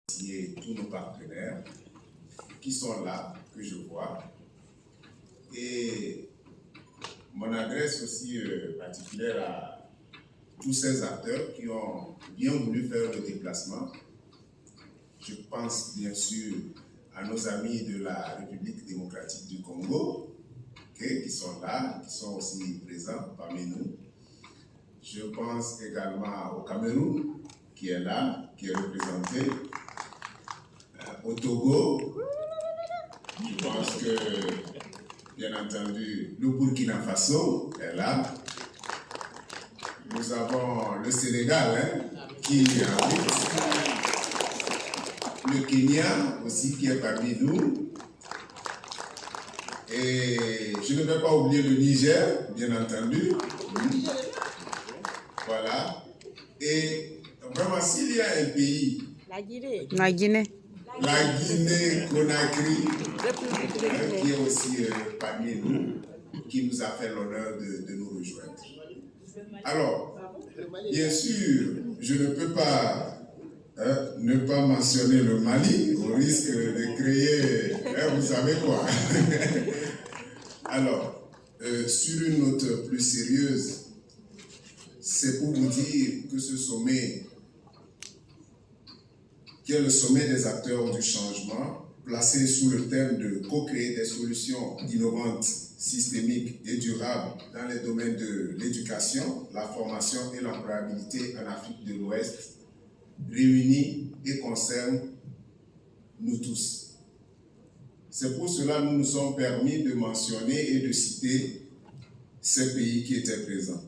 remercier tous nos partenaires qui sont là, que je vois. Et mon adresse aussi particulière à tous ces acteurs qui ont bien voulu faire le déplacement. Je pense bien sûr à nos amis de la République démocratique du Congo, qui sont là, qui sont aussi présents parmi nous. Je pense également au Cameroun, qui est là, qui est représenté. Au Togo, je pense que, bien entendu, le Burkina Faso est là. Nous avons le Sénégal, qui invite. Le Kenya aussi qui est parmi nous. Et je ne vais pas oublier le Niger, bien entendu. Voilà. Et vraiment, s'il y a un pays... La Guinée. La Guinée-Conakry, qui est aussi parmi nous, qui nous a fait l'honneur de nous rejoindre. Alors, bien sûr, je ne peux pas ne pas mentionner le Mali, au risque de créer, vous savez quoi. Alors, sur une note plus sérieuse, c'est pour vous dire que ce sommet, qui est le sommet des acteurs du changement, placé sous le thème de co-créer des solutions innovantes, systémiques et durables dans les domaines de l'éducation, la formation et l'employabilité en Afrique de l'Ouest, réunit et concerne nous tous. C'est pour cela que nous nous sommes permis de mentionner et de citer ces pays qui étaient présents.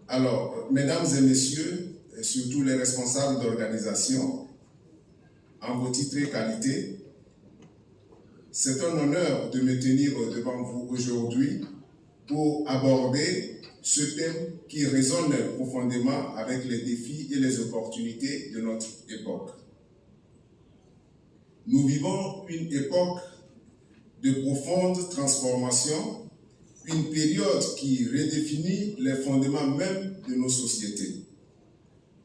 Alors, mesdames et messieurs, et surtout les responsables d'organisation, en vos titres et qualités, c'est un honneur de me tenir devant vous aujourd'hui pour aborder ce thème qui résonne profondément avec les défis et les opportunités de notre époque. Nous vivons une époque de profonde transformation, une période qui redéfinit les fondements même de nos sociétés.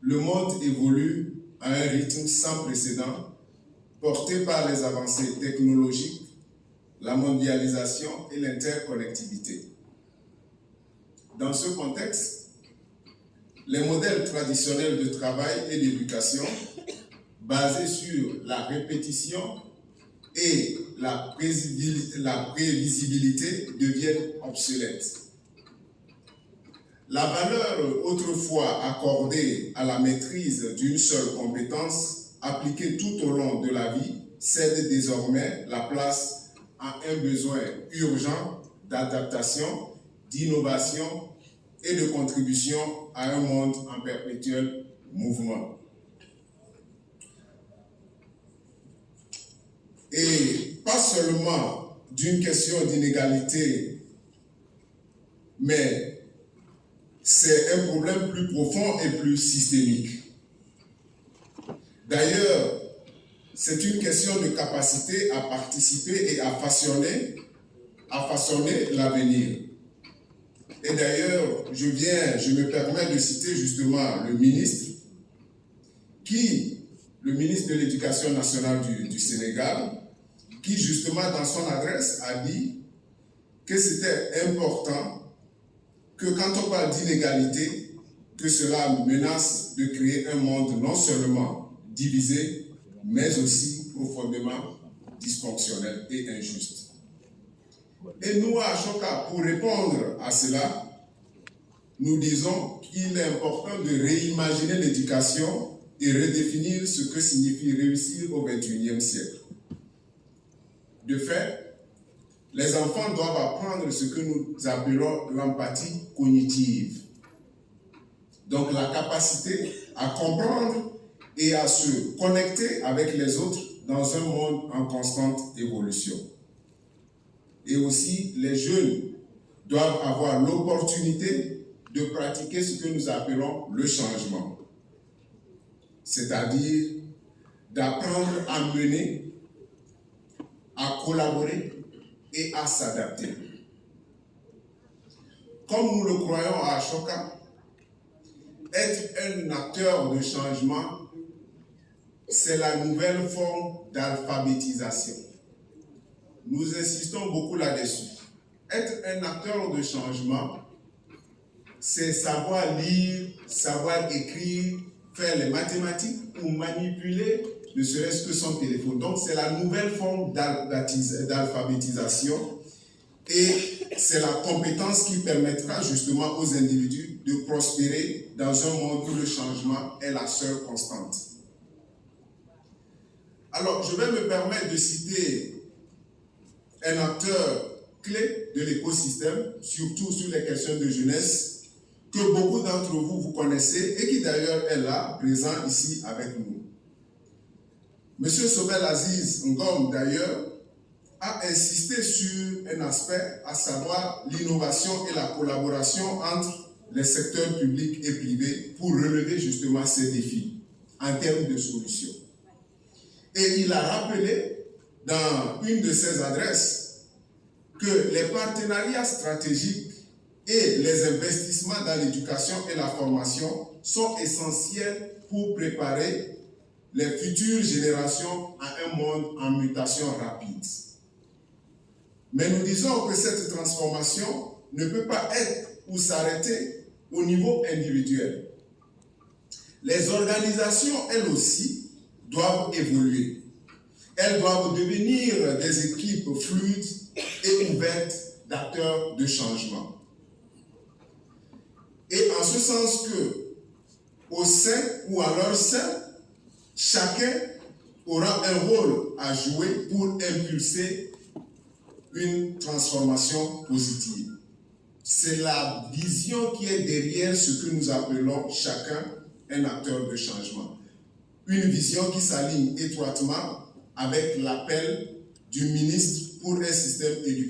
Le monde évolue à un rythme sans précédent, porté par les avancées technologiques, la mondialisation et l'interconnectivité. Dans ce contexte, les modèles traditionnels de travail et d'éducation, basés sur la répétition et la prévisibilité, deviennent obsolètes. La valeur autrefois accordée à la maîtrise d'une seule compétence, appliquée tout au long de la vie, cède désormais la place à un besoin urgent d'adaptation, d'innovation et de contribution à un monde en perpétuel mouvement. Et pas seulement d'une question d'inégalité, mais c'est un problème plus profond et plus systémique. D'ailleurs, c'est une question de capacité à participer et à façonner l'avenir. Et d'ailleurs, je me permets de citer justement le ministre de l'Éducation nationale du Sénégal, qui justement dans son adresse a dit que c'était important que quand on parle d'inégalité, que cela menace de créer un monde non seulement divisé, mais aussi profondément dysfonctionnel et injuste. Et nous, à Ashoka, pour répondre à cela, nous disons qu'il est important de réimaginer l'éducation et redéfinir ce que signifie réussir au XXIe siècle. De fait, les enfants doivent apprendre ce que nous appelons l'empathie cognitive. Donc la capacité à comprendre et à se connecter avec les autres dans un monde en constante évolution. Et aussi, les jeunes doivent avoir l'opportunité de pratiquer ce que nous appelons le changement. C'est-à-dire d'apprendre à mener, à collaborer et à s'adapter. Comme nous le croyons à Ashoka, être un acteur de changement c'est la nouvelle forme d'alphabétisation. Nous insistons beaucoup là-dessus. Être un acteur de changement, c'est savoir lire, savoir écrire, faire les mathématiques ou manipuler ne serait-ce que son téléphone. Donc c'est la nouvelle forme d'alphabétisation et c'est la compétence qui permettra justement aux individus de prospérer dans un monde où le changement est la seule constante. Alors je vais me permettre de citer un acteur clé de l'écosystème, surtout sur les questions de jeunesse, que beaucoup d'entre vous connaissez et qui d'ailleurs est là, présent ici avec nous. Monsieur Sobel Aziz Ngom, d'ailleurs, a insisté sur un aspect, à savoir l'innovation et la collaboration entre les secteurs publics et privés pour relever justement ces défis en termes de solutions. Et il a rappelé dans une de ses adresses que les partenariats stratégiques et les investissements dans l'éducation et la formation sont essentiels pour préparer les futures générations à un monde en mutation rapide. Mais nous disons que cette transformation ne peut pas être ou s'arrêter au niveau individuel. Les organisations, elles aussi, doivent évoluer. Elles doivent devenir des équipes fluides et ouvertes d'acteurs de changement. Et en ce sens que, au sein ou à leur sein, chacun aura un rôle à jouer pour impulser une transformation positive. C'est la vision qui est derrière ce que nous appelons chacun un acteur de changement. Une vision qui s'aligne étroitement avec l'appel du ministre pour un système éducatif